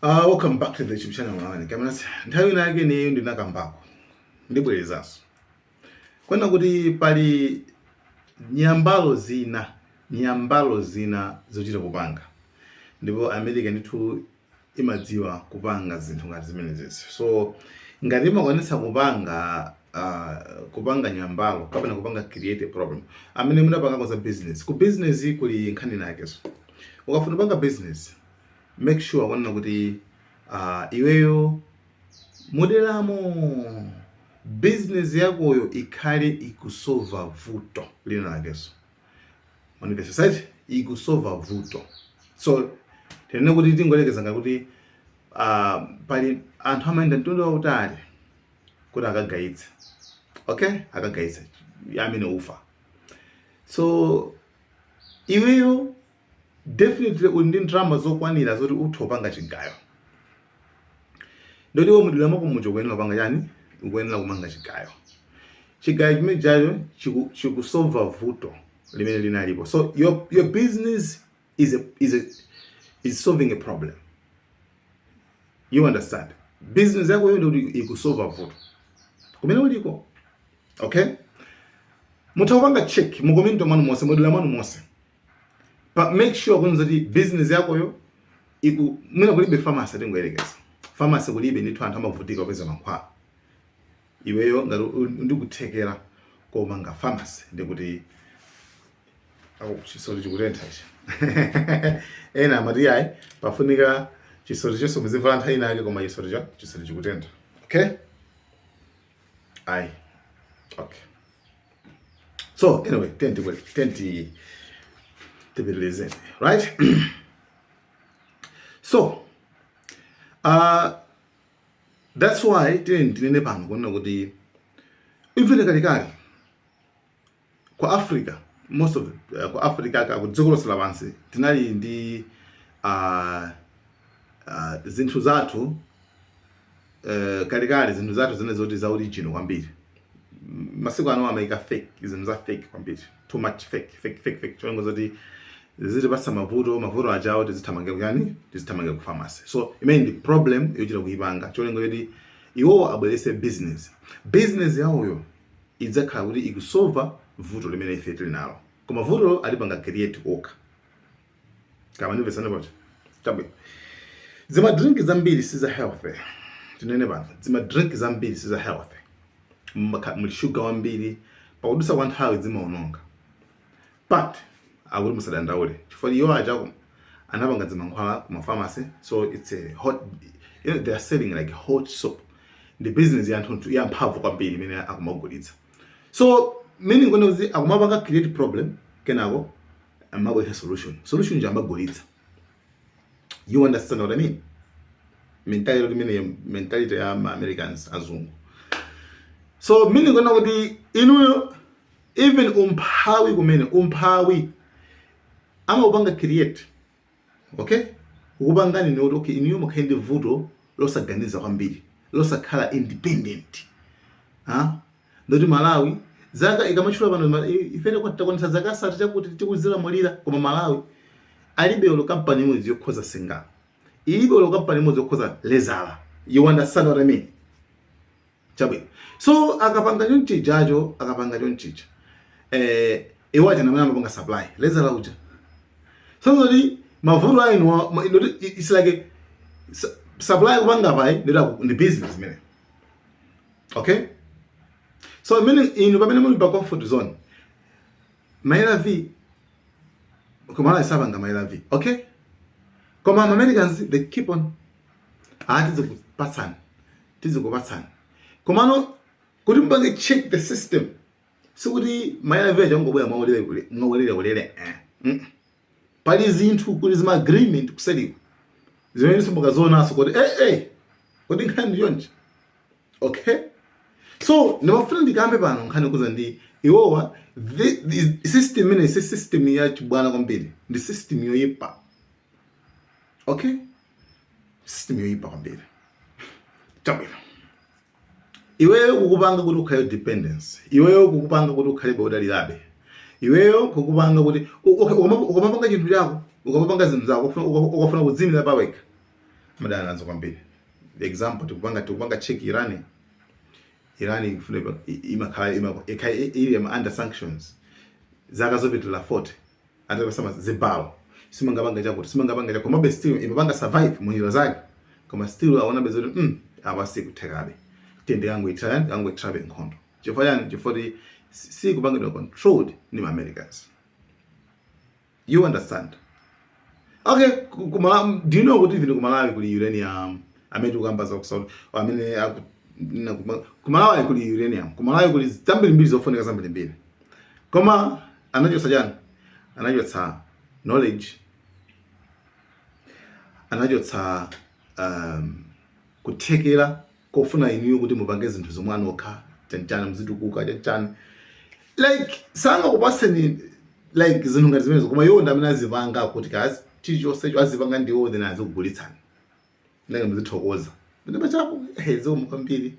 Welcome back to the YouTube channel mwana. Kama nthawi nake ni ndinakambako. Ndibwerezaso. Kwena kuti pali nyambalo zina zochita kupanga. Ndipo America ndithu imadziwa kupanga zinthu ngati zimenezi. So ngati imakwanitsa kupanga nyambalo kapena kupanga create a problem. Amene munapanga za business. Ku business kuli nkhani nakeso. Ukafuna kupanga business, make sure wanna kuti iweyo modelamo business yakoyo ikhale ikusolva vuto lina lakeso. Manifesto site ikusolva vuto. So tene kuti tingolekeza ngakuti pali anthu amaenda mtundu wautali kuti akagaitsa. Okay? Akagaitsa. Amene ufa. So iweyo definitely undi drama zokwanira zoti uthopanga chigayo. Ndoti wo mudila mako mucho kwenela panga yani ukwenela kumanga chigayo. Chigayo chimene jayo chikusolva vuto limene linalipo. So your business is solving a problem. You understand? Business yako yo ndio ikusolva vuto. Kumene uliko. Okay? Mutawanga check mukomento manu mose modula manu mose. But make sure kwanza di business yako yo mwina kulibe pharmacy atingoyerekeza. Pharmacy kulibe ndithu anthu amavutika kupeza mankhwala. Iweyo ngati ndikuthekera komanga pharmacy ndikuti chisori chikutentha ichi. Ena amati ayi pafunika chisori chonse muzivala nthawi inake koma chisori chikutentha. Okay? Ayi. Okay. So anyway, tenti right? So that's why tinene pano kuona kuti imvene kalikali kwa Africa, most of kwa Africa ka kudziko lonse lapansi tinali ndi zinthu zathu kalikali zinthu zathu zine zoti za original kwambiri. Masiku ano amaika fake, zinthu za fake kwambiri. Too much fake. Chongo zoti ziti basa mavuto ajawo tizithamange ku pharmacy. So imene ndi problem yochita kuipanga. Chongo yoti iwo abwerese business yawoyo idzakhala kuti ikusolva vuto limene ife tili nalo. Koma vuto alipanga create okha. Kama ndivesana bwacho. Tabe. Zima drink zambiri siza healthy. Tinene bana. Zima drink zambiri siza healthy. Muli sugar wambiri pakudusa kwa nthawi zimaononga. But akuli musadandaule chifukwa iwo aja anapanga zimankhwala kuma pharmacy. So it's a hot, they are selling like hot soap. The business ya anthu ya mphamvu kwambiri imene akumagulitsa. So meaning kwene uzi akumapanga create problem kenako amabwera solution nje amagulitsa. You understand what I mean? Mentality ya Americans azungu. So meaning kwene kuti inuyo even umphawi ama upanga create. Okay? Ukupanga ni noti okay iniyo mukhaende vuto losaganiza kwambiri, losakhala independent. Ndoti Malawi zaka ikamachula pano ifene kwatakwanisa zaka asatu chakuti tikuzira mulira koma Malawi alibe lo company imodzi yokhoza singa. Ilibe lo company imodzi yokhoza lezala. You understand what I mean? Chabe. So akapanga chonchicha. Iwaje na mama supply. Lezala uja. So the mavuto aino it's like supply kupanga pai ndi business mene. Okay? So meaning in pamene pa comfort zone. Maila V kumala isabanga maila V. Okay? Koma Americans they keep on tizikupatsana. Komano kuti mbange check the system. So kuti maila V jangoboya mwawolere. Pali zinthu kuli zima agreement kuseliwa. Zimene simboka zona so kuti kuti nkhani yonje. Okay? So ndimafuna ndikambe pano nkhani kuza ndi iwowa the system ine system ya chibwana kwambiri. Ndi system yoyipa. Okay? System yoyipa kwambiri. Chabwino. Iweyo kukupanga kuti ukhale dependence. Iweyo kukupanga kuti ukhale bodalilabe. Iweyo kukupanga kuti ukamapanga chinthu chako, ukamapanga zinthu zako ukafuna kudzimira paweka. madana nazo kwambiri. The example tukupanga check Iran ifune imakhala ili under sanctions zaka zopitula 40 atakasema zibalo simangabanga chakuti koma still imabanga survive munjira zake koma still aona bezoti abasi kuthekabe tende yangu itrabe nkhondo chifukwa si kubanga controlled ni Americans. You understand? Okay, do you know what even kumalawi kuli uranium amene ukamba za kusauti amene kumalawi kuli uranium kumalawi kuli zambiri mbiri zofunika zambiri mbiri koma anachotsa knowledge anachotsa kuthekera kofuna iniyo kuti mupange zinthu zomwe anokha chanchana mzitukuka chanchana like sanga kupaseni like zinthu ngati zimenezo koma iwo ndamene azipanga kuti kazi chichonse azipanga ndiwo then azikugulitsani nanga mzithokoza ndipo chapo hezo mukwambiri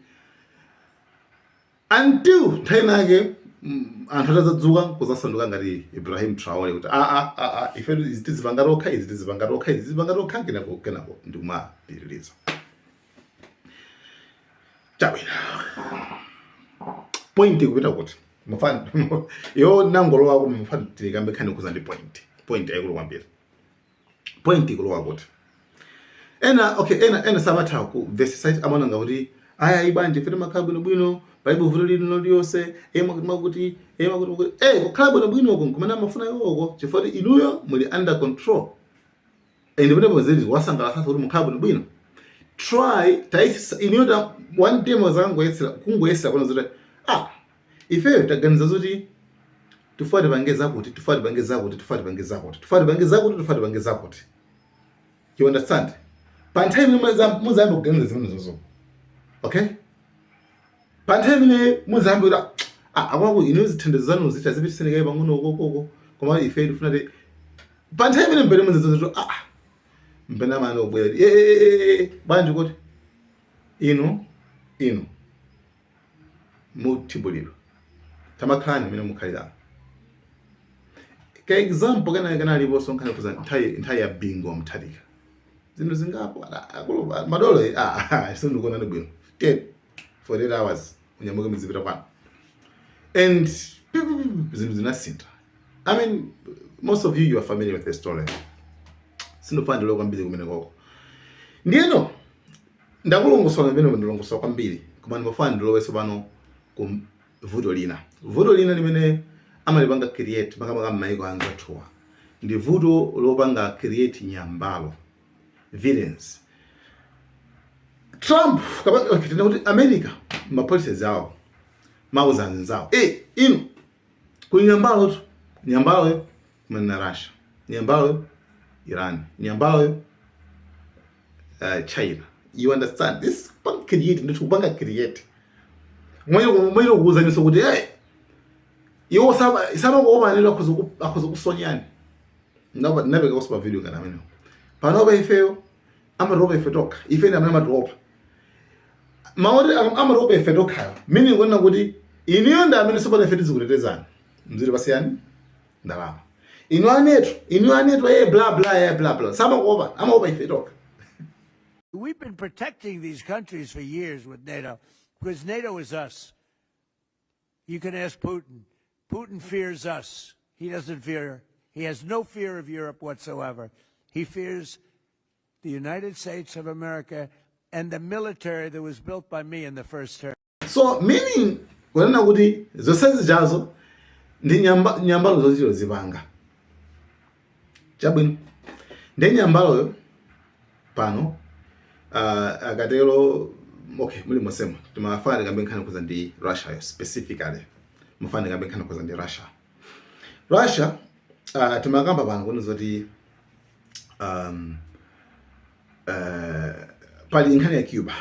until nthainake anthu atazadzuka kuzasanduka ngati Ibrahim Traore kuti ife izitizipanga rokha kenako ndikumapitiriza chabwino point ikupita kuti mufana yo nangolo wako mufana tikambe khani kuza ndi point ayikulu kwambiri point ikulu kuti ena sabatha ku verse site amana ngakuti aya ibanje fete makhabu bwino Bible vuto lino liyose makuti kukhala bwino kumana mafuna yoko chifukwa inuyo muli under control and whenever zeli wasangala sasa kuti mukhabu bwino try taisi inuyo one day mozango yetsela kungoyesera kona zote ife taganiza zoti tufade bangeza kuti you understand pantime muzambo kuganiza zimene zozo okay pantime muzambo da akwaku ino zithandezano zita zipiseneka pang'ono kokoko koma ife difuna de pantime mbele muzezo mbena mano bwera banje kuti ino mutibuliro tamakani mine mukhalira ka example kana alipo sonkana kuza nthawi bingo mthalika zinthu zingapo akulo madolo sindikona bwino 48 hours unyamuke mizipita kwanu and zinthu zinasintha. I mean most of you are familiar with the story sindofanda lo kwambiri kumene koko ndiyeno ndakulongosola mbene ndilongosola kwambiri koma ndimafana ndilowese pano ku vuto lina limene amalipanga create makamaka m'mayiko anza athuwa ndi vuto lopanga create nyambalo villains. Trump kapatenda kuti America mapolicies awo mauzanzi zawo ino kuli nyambalo kumana Russia, nyambalo Iran, nyambalo China. You understand? This create ndi kupanga create mwenye kuuzaniso kuti iwo saba kuomanelo akuzokusonyani nabe kusipa video kana meno panoba ifeyo amaroba ifetoka ifeni amene amaroba maori amaroba ifetoka meaning ngona kuti iniyo nda amene soba ifetizi kutetezana mzuri basiyani ndalama inu aneto blah blah saba kuoba amaoba ifetoka. We've been protecting these countries for years with NATO because NATO is us. You can ask Putin. Putin fears us. He has no fear of Europe whatsoever. He fears the United States of America and the military that was built by me in the first term. So meaning, wena kuti zosezi jazo ndi nyambalo zoziro zibanga. Chabwino. Ndi nyambalo pano akatelo muli mwasema tumafani kambe nkhana kuza ndi Russia specifically mufani kambe nkhana kuza ndi Russia tumakamba pano kuno zoti pali nkhani ya Cuba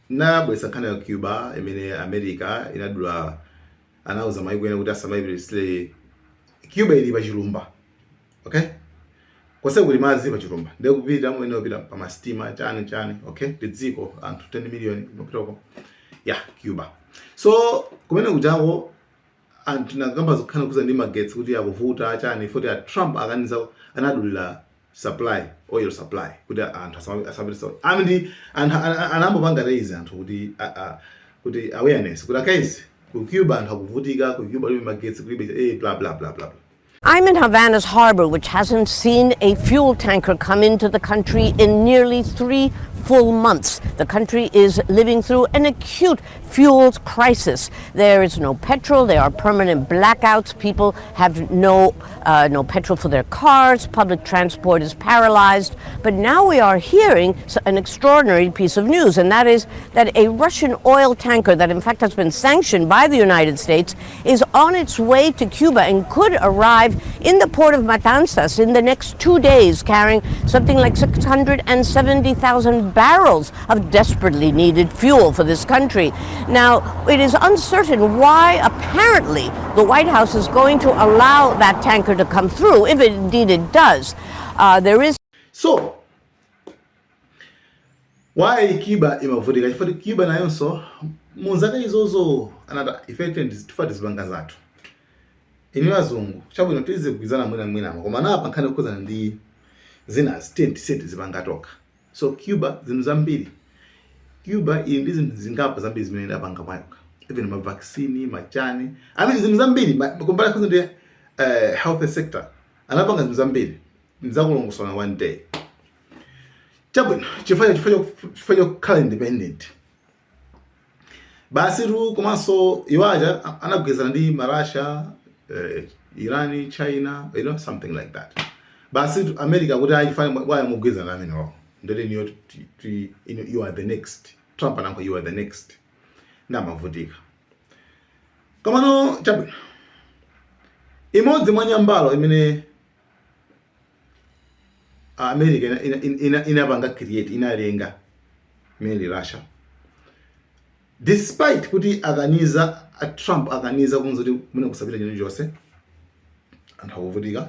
na bwesa nkhani ya Cuba imene America inadula anauza maiko ena kuti asamaibire sile Cuba ili pachilumba okay kwase kuli mazi pachilumba ndeko kupita mwene opita pa mastima chani okay dziko anthu 10 million nopitoko Cuba. So kumene kujawo anthu nakamba zokhana kuza ndi magetsi kuti akuvuta chani foti Trump akaniza anadulira supply oil supply kuti anthu asabisa anambo panga raise anthu kuti awareness kuti akaisi ku Cuba anthu akuvutika, ku Cuba libe magetsi kulibe blah blah blah blah. I'm in Havana's harbor, which hasn't seen a fuel tanker come into the country in nearly 3 full months. The country is living through an acute fuels crisis. There is no petrol. There are permanent blackouts. People have no petrol for their cars. Public transport is paralyzed. But now we are hearing an extraordinary piece of news, and that is that a Russian oil tanker that in fact has been sanctioned by the United States is on its way to Cuba and could arrive in the port of Matanzas in the next 2 days, carrying something like 670,000 barrels of desperately needed fuel for this country. Now, it is uncertain why apparently the White House is going to allow that tanker to come through, if indeed it does. There is... So, why Cuba imavutika? Chifukwa Cuba nayonso munzaka izozo anata ifete tifati zibanga zathu. Ini wazungu chabwino tize kugwizana mwina koma napa nkhani kukhuzana ndi zina state zibanga toka. So Cuba zinthu zambiri. Cuba ili ndi zinthu zingapo zambiri zimene ndapanga mayoka. Even ma vaccine, machani. Zinthu zambiri kumbali kuzo ndi health sector. Anapanga zinthu zambiri. Nzakulongosana one day. Chabwino chifanya kukhala independent. Basi tu komanso iwaja anagwizana ndi Russia, Iran, China, something like that. Basi tu America kuti ayifanya waya mugwizana nami no. Ndele you are the next. Trump ananko you are the next. Namavutika. Koma no chabwino. Imodzi mwa nyambalo imene America inapanga create inalenga meli Russia. Despite kuti Trump aganiza kunzoti mune kusabira chino chose anthu akuvutika,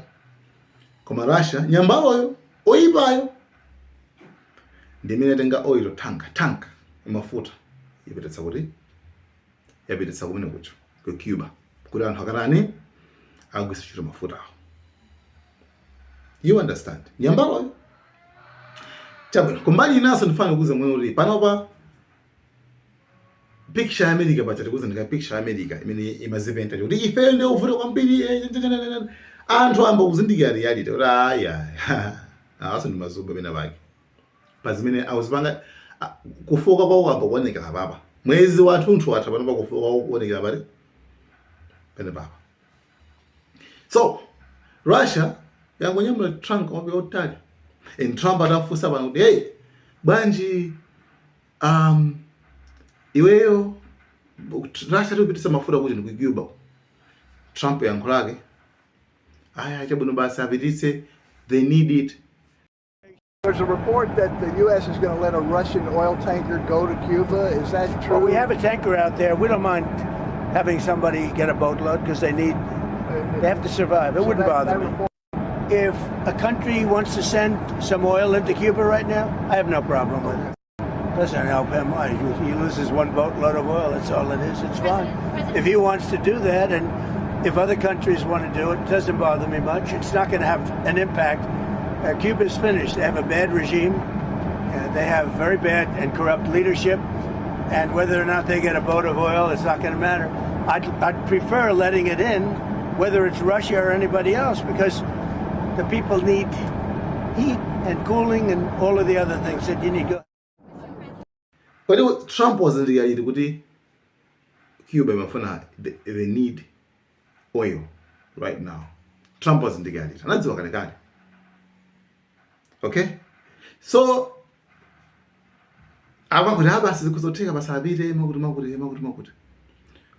koma Russia nyambaloyo oyipayo ndimene tenga oil tank imafuta yapititsa kumene kucho ku Cuba kuti anthu akarani agwisa chiro mafuta awo. You understand? Nyambaloyo chabwino kumbali inaso ndifana kuze mwe uri panopa picture America bachati kuze ndika picture America imene imaziventa kuti ife ndio uvuta kwambiri anthu amba kuzindikira reality kuti aya aso ndi mazuba bena baki pazimene awuzipanga kufoka kwa kwamba kuonekera baba mwezi wathunthu watha panopa kufoka kuonekera bale pene baba. So Russia yangonyamula trunk wabe otali and Trump atafusa bana kuti hey banji iweyo Russia tupitisa mafuta kuti ndi ku Cuba. Trump yankhulake aya chabwino basi apititse, they need it. There's a report that the U.S. is going to let a Russian oil tanker go to Cuba. Is that true? Well, we have a tanker out there. We don't mind having somebody get a boatload because they have to survive. It wouldn't bother me. If a country wants to send some oil into Cuba right now, I have no problem with it. Doesn't help him. He loses one boatload of oil. That's all it is. It's fine. If he wants to do that, and if other countries want to do it, it doesn't bother me much. It's not going to have an impact. Cuba's finished. They have a bad regime. They have very bad and corrupt leadership. And whether or not they get a boat of oil, it's not going to matter. I'd prefer letting it in, whether it's Russia or anybody else, because the people need heat and cooling and all of the other things that you need. But Trump wasn't reality kuti Cuba mafuna they need oil right now. Trump wasn't reality. Anadziwa kale. Okay? So abakuti abasi kuzoteka basabire makuti.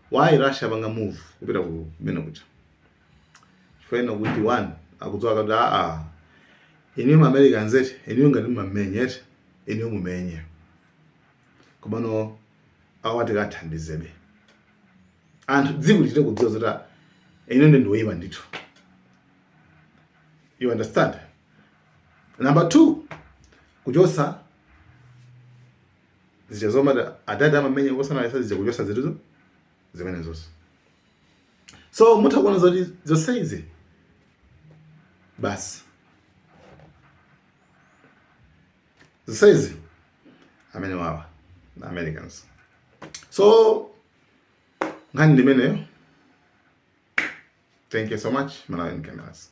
Why Russia banga move kupita ku mena kucha? Fena kuti one akudziwa kuti inu Americans eti inu ngati mamenye eti inu mumenye. Komano awati kathandizebe. Anthu dziko lichite kudziwa zota inu ndiwoyipa ndithu. You understand? Number 2, kujosa zichazoma adada amamenye kosana yasa zichakujosa zituzo zimene zonse. So mutakuona zoti zoseizi basi zisaizi amene wawa na Americans. So ngani limeneyo. Thank you so much, Malawian Cameras.